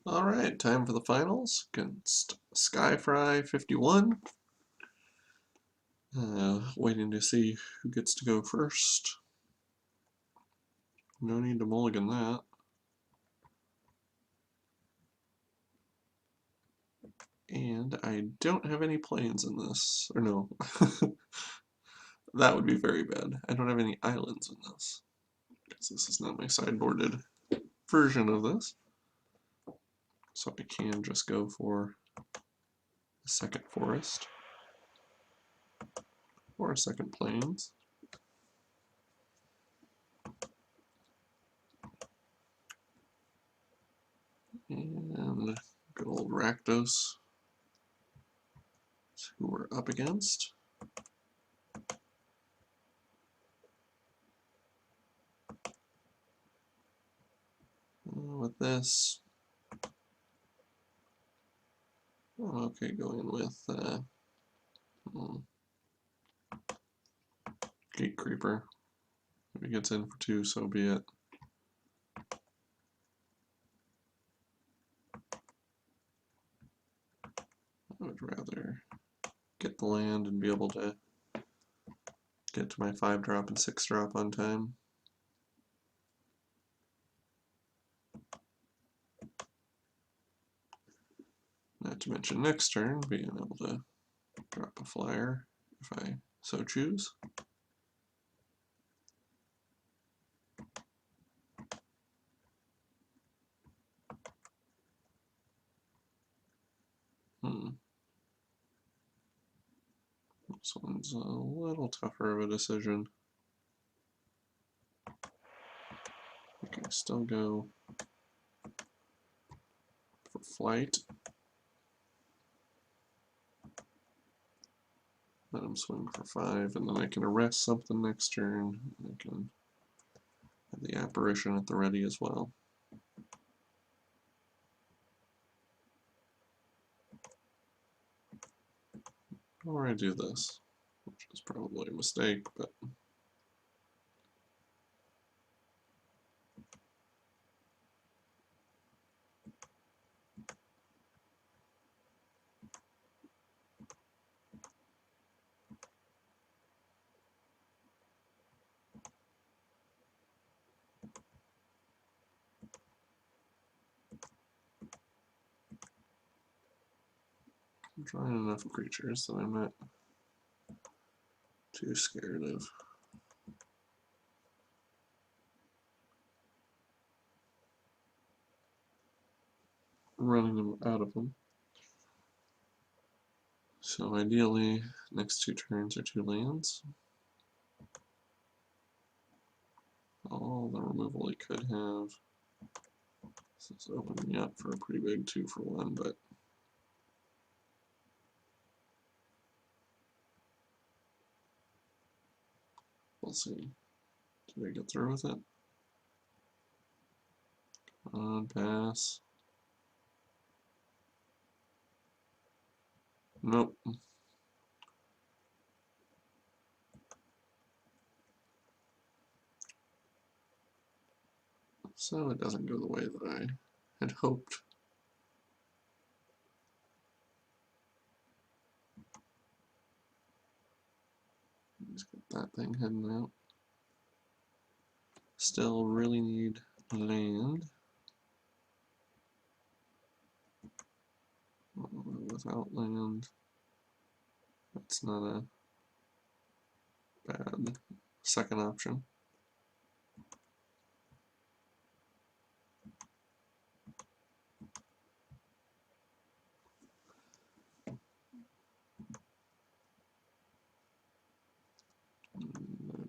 Alright, time for the finals against Skyfry 51. Waiting to see who gets to go first. No need to mulligan that. And I don't have any planes in this. Or no. That would be very bad. I don't have any islands in this. Because this is not my sideboarded version of this. So I can just go for a second forest. Or a second plains. And good old Rakdos, who we're up against. With this, okay, going with Gate Creeper. If he gets in for 2, so be it. I would rather get the land and be able to get to my 5-drop and 6-drop on time. Not to mention next turn, being able to drop a flyer if I so choose. This one's a little tougher of a decision. I can still go for flight. Let him swing for 5, and then I can arrest something next turn. I can have the apparition at the ready as well. Or I do this, which is probably a mistake, but I'm drawing enough creatures that I'm not too scared of running them out of them. So ideally, next 2 turns are 2 lands. All the removal he could have. This is opening me up for a pretty big 2-for-1, but we'll see. Did I get through with it? Come on, pass. Nope. So it doesn't go the way that I had hoped. Just get that thing heading out. Still really need land. Without land, that's not a bad second option.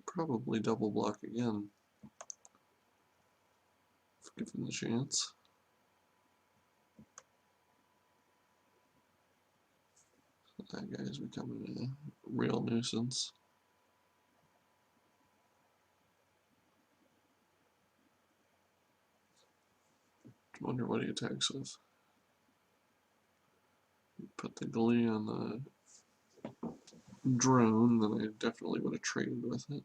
Probably double block again, if given the chance. That guy's becoming a real nuisance. I wonder what he attacks with. Put the glee on the drone, then I definitely would have traded with it.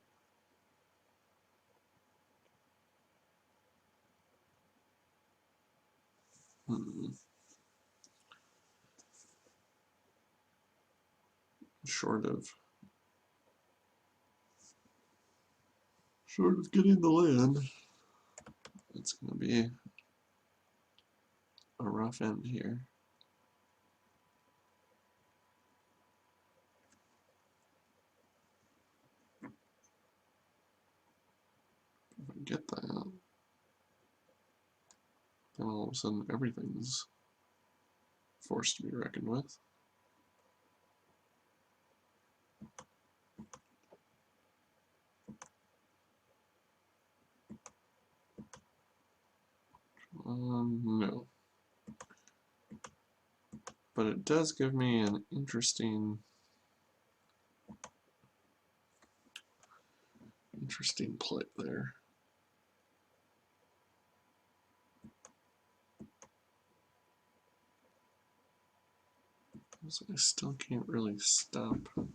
Hmm. Short of getting the land, it's gonna be a rough end here. If I get that, then all of a sudden everything's forced to be reckoned with. No. But it does give me an interesting play there. So I still can't really stop him.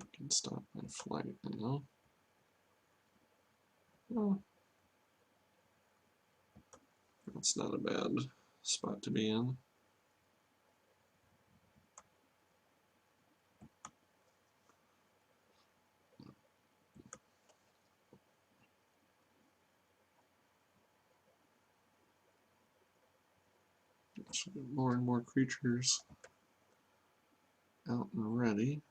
I can stop my flight now. Oh, that's not a bad spot to be in. Should get more and more creatures out and ready.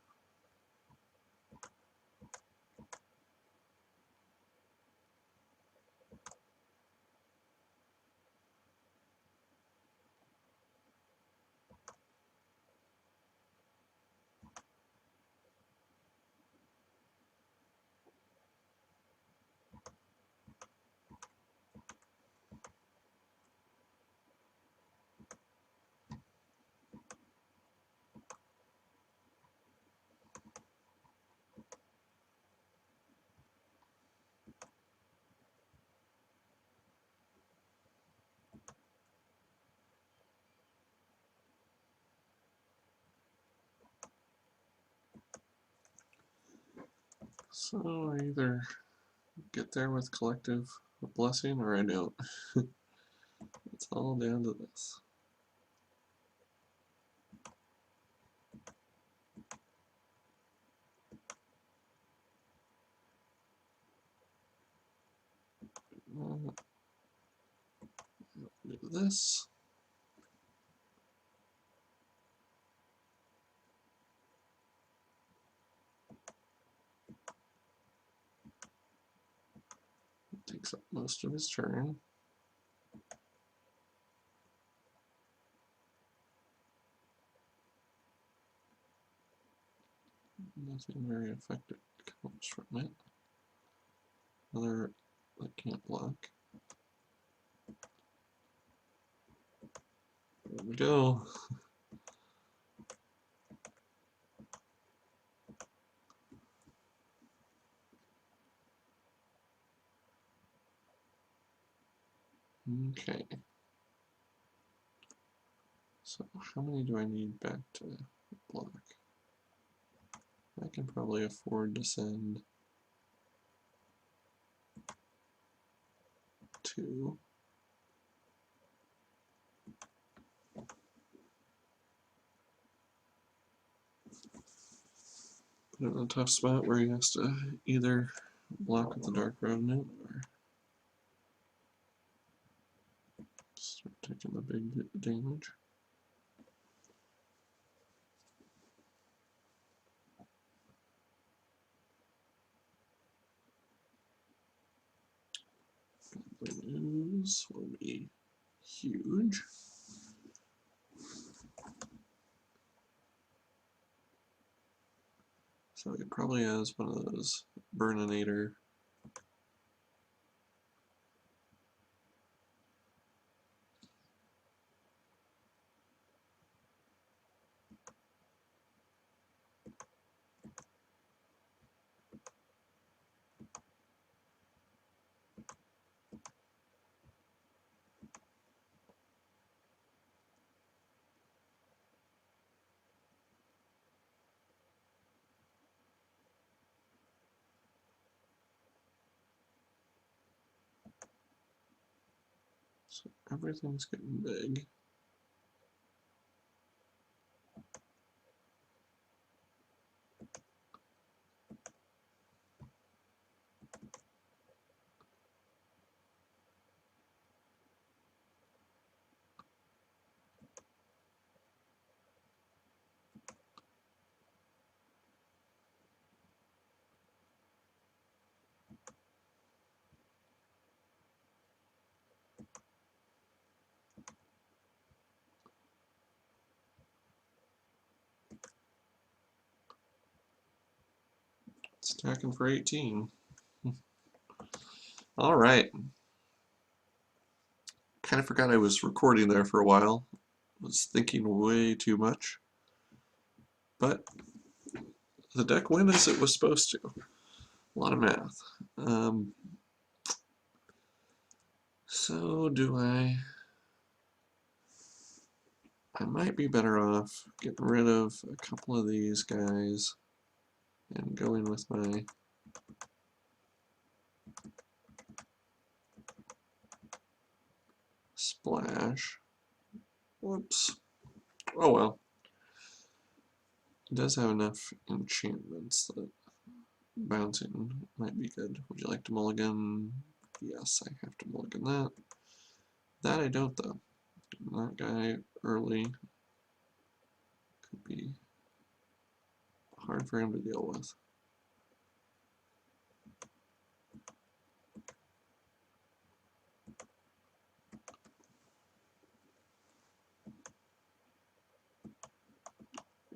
So I either get there with collective blessing or I don't. It's all down to this. Do this. It takes up most of his turn. Nothing very effective comes from it. Another that can't block. There we go. Okay. So how many do I need back to block? I can probably afford to send 2. Put him in a tough spot where he has to either block with the Dark Revenant or start taking the big damage. The news will be huge. So it probably has one of those Burninator So everything's getting big. Stacking for 18. All right. Kind of forgot I was recording there for a while. Was thinking way too much. But the deck went as it was supposed to. A lot of math. So do I might be better off getting rid of a couple of these guys and going with my splash. Whoops. Oh well. It does have enough enchantments that bouncing might be good. Would you like to mulligan? Yes, I have to mulligan that. That I don't though. That guy early could be hard for him to deal with.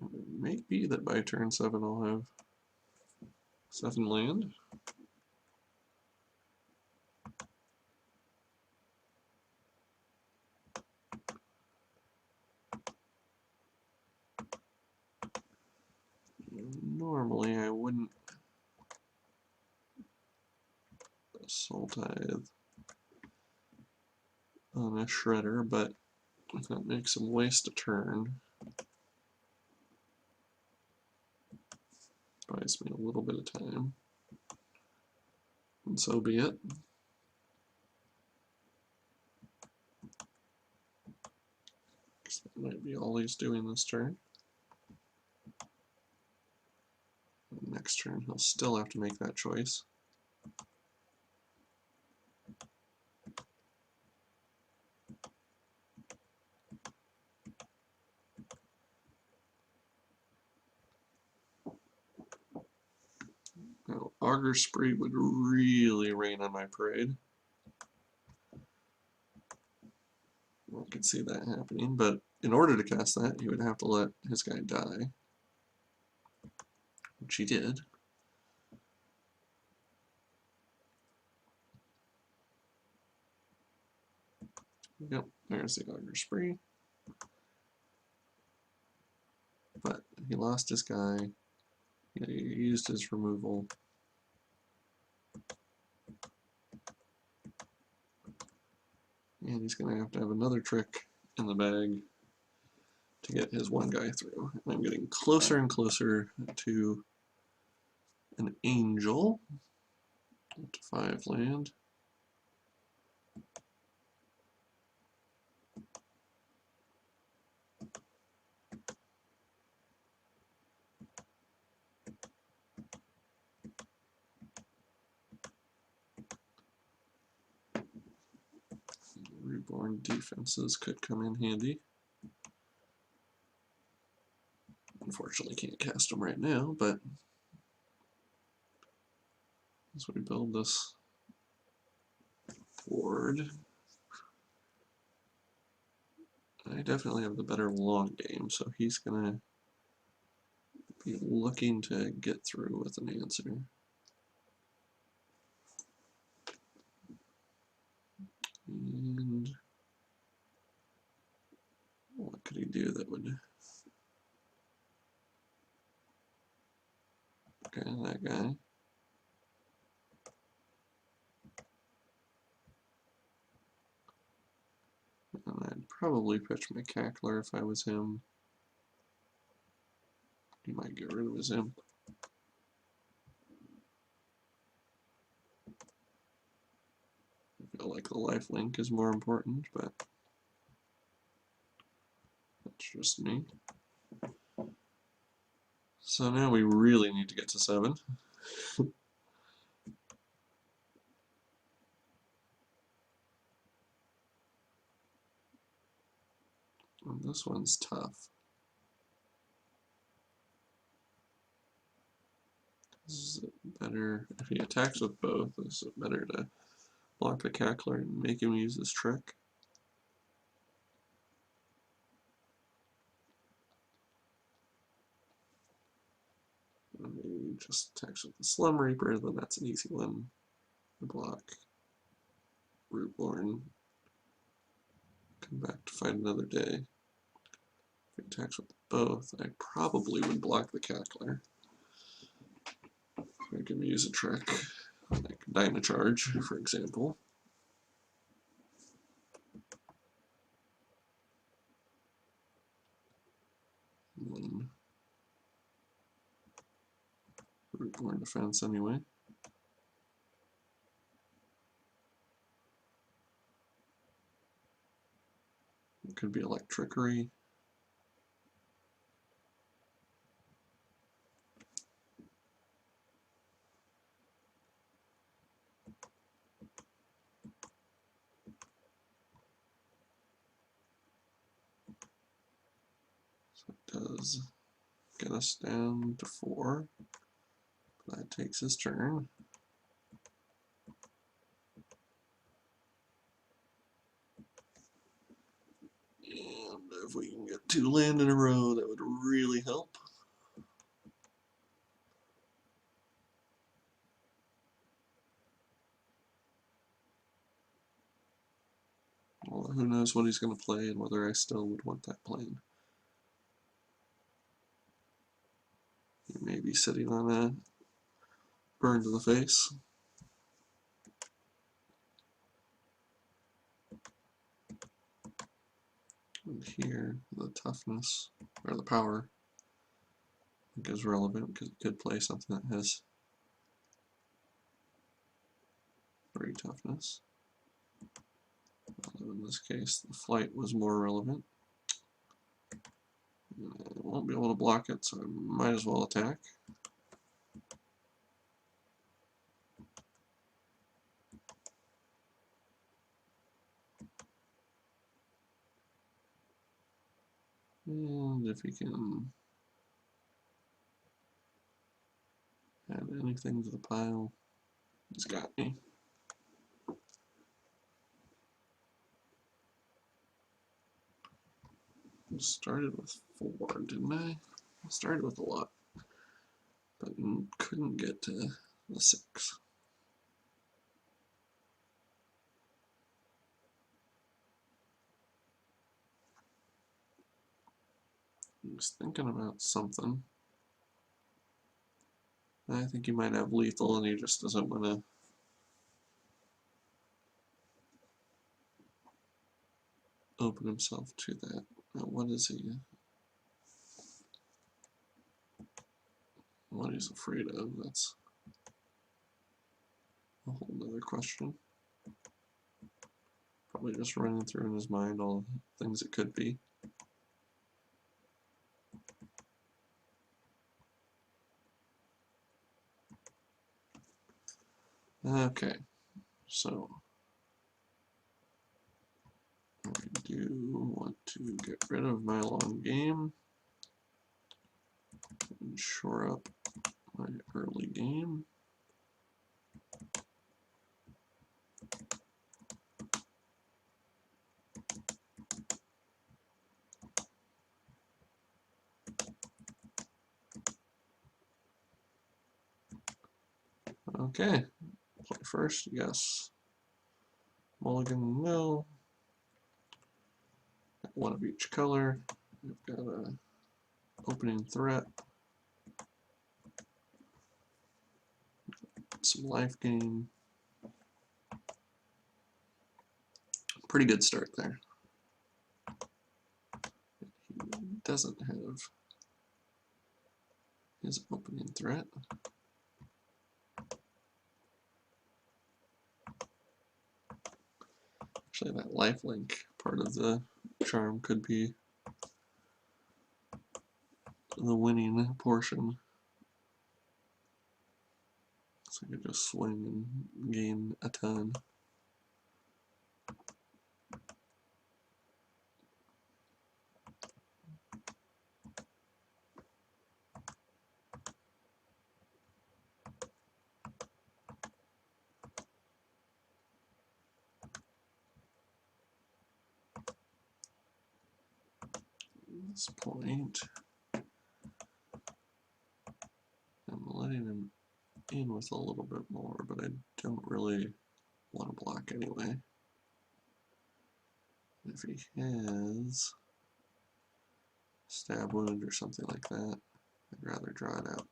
It may be that by turn 7 I'll have 7 land. Normally I wouldn't Soul Tithe on a shredder, but if that makes him waste a turn, buys me a little bit of time, and so be it. That might be all he's doing this turn. Next turn he'll still have to make that choice. Now, Augur Spree would really rain on my parade. I could see that happening, but in order to cast that, he would have to let his guy die, which he did. Yep, there's the Augur Spree. But he lost his guy. He used his removal. And he's going to have another trick in the bag to get his one guy through. And I'm getting closer and closer to an angel. Up to 5 land. Reborn defenses could come in handy. Unfortunately can't cast them right now, but as we build this board, I definitely have the better long game, so he's gonna be looking to get through with an answer. And what could he do that would... Okay, that guy. And I'd probably pitch my Cackler if I was him. He might get rid of his imp. feel like the lifelink is more important, but that's just me. So now we really need to get to 7. And this one's tough. Is it better if he attacks with both? Is it better to block the cackler and make him use this trick? Or maybe just attacks with the Slum Reaper, then that's an easy one to block. Rootborn. Come back to fight another day. If he attacks with both, I probably would block the cackler. I can use a trick, like Dynacharge, for example. And then Rootborn defense anyway. It could be Electrickery. So it does get us down to 4. That takes his turn. And if we can get 2 land in a row, that would really help. Well, who knows what he's going to play and whether I still would want that plane. He may be sitting on a burn to the face. And here, the toughness, or the power, I think is relevant because it could play something that has 3 toughness. Although in this case, the flight was more relevant. I won't be able to block it, so I might as well attack. And if he can add anything to the pile, he's got me. Started with 4, didn't I? I started with a lot, but couldn't get to the 6. I was thinking about something. I think he might have lethal and he just doesn't want to open himself to that. Now, what is he? What he's afraid of? That's a whole nother question. Probably just running through in his mind all the things it could be. Okay, so I do want to get rid of my long game and shore up my early game. Okay, play first, yes. Mulligan, no. One of each color. We've got a opening threat. Some life gain. Pretty good start there. He doesn't have his opening threat. Actually, that lifelink part of the charm could be the winning portion. So I could just swing and gain a ton. At this point, I'm letting him in with a little bit more, but I don't really want to block anyway. If he has stab wound or something like that, I'd rather draw it out.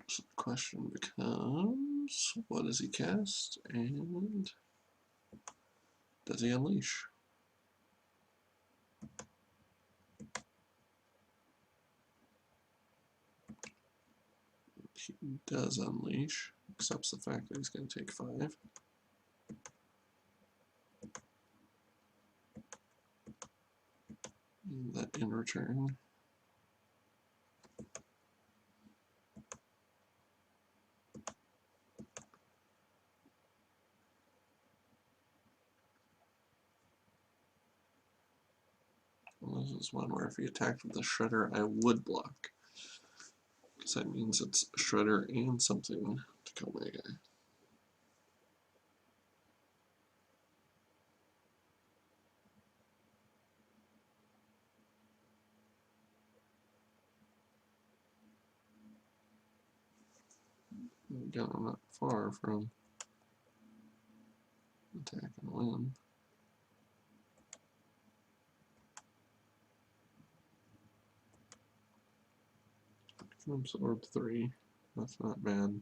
So the question becomes, what does he cast, and does he unleash? He does unleash, accepts the fact that he's going to take 5. And that in return, well, this is one where if he attacked with the Shredder, I would block. Because that means it's Shredder and something to kill my guy. Again, I'm not far from attack and win. Can absorb 3. That's not bad.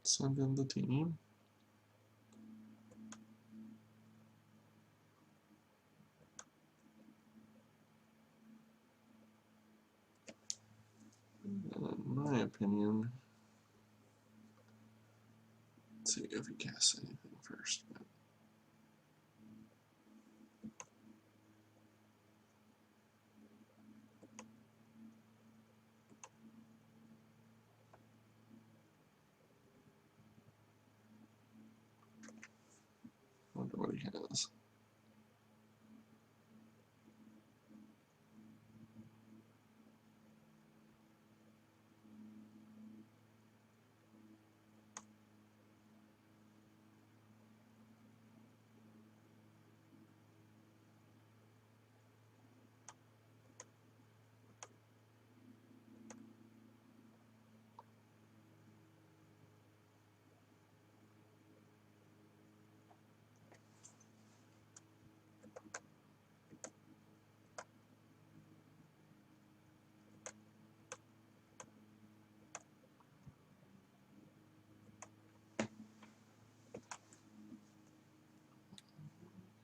Send in the team. In my opinion, let's see if he casts anything first. Wonder what he has.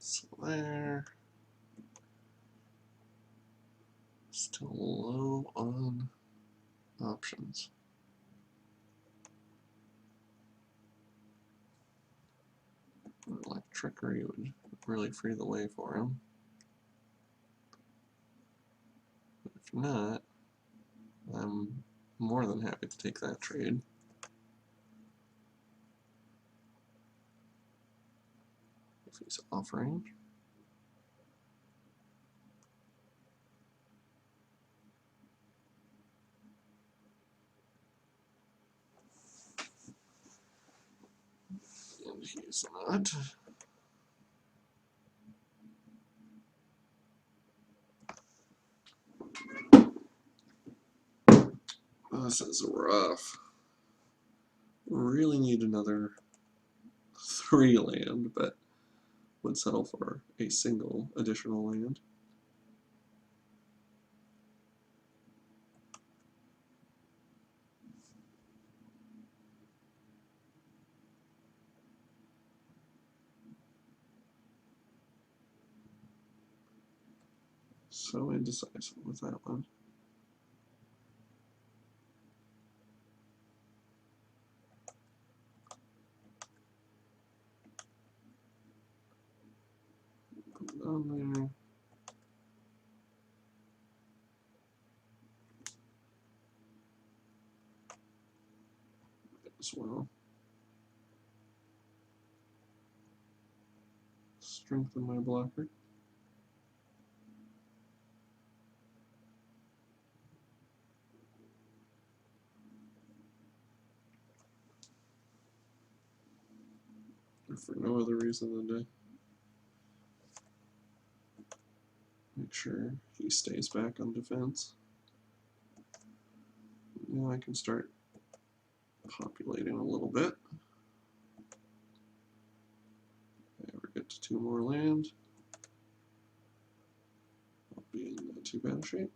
So there. Still low on options. Like Trickery would really free the way for him. But if not, I'm more than happy to take that trade. If he's offering. He's not. This is rough. Really need another 3 land, but would settle for a single additional land. So indecisive with that one. Put it on there. As well. Strengthen my blocker. For no other reason than to make sure he stays back on defense. Now I can start populating a little bit. If I ever get to 2 more land, I'll be in not too bad shape.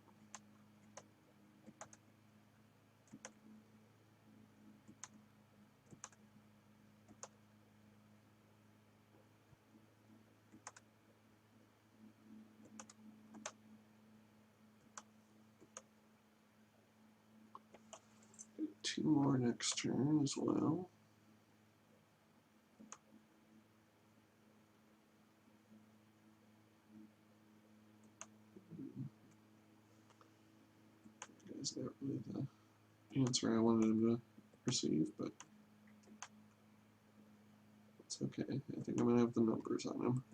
Get 2 more next turn as well. That's not really the answer I wanted him to receive, but it's okay. I think I'm going to have the numbers on him.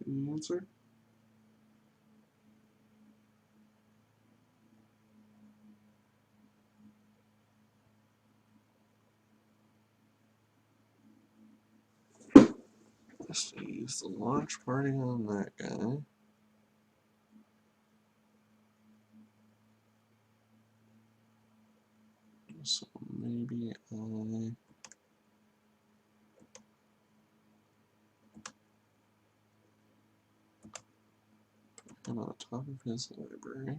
Can you answer? Just use the launch party on that guy. So maybe I'm on top of his library.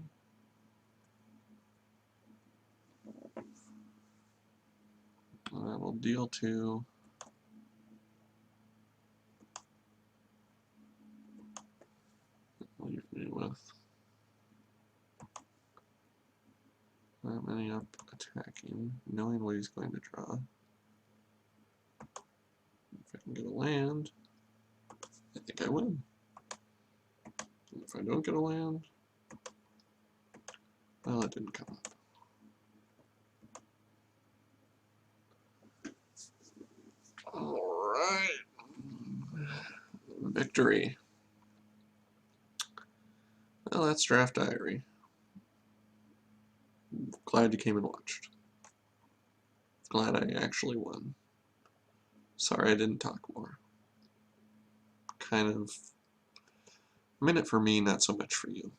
And I will deal 2. Leave me with that many up attacking, knowing what he's going to draw. If I can get a land, I think I win. And if I don't get a land, well, it didn't come up. Alright. Victory. Well, that's Draft Diary. Glad you came and watched. Glad I actually won. Sorry I didn't talk more. Kind of a minute for me, not so much for you.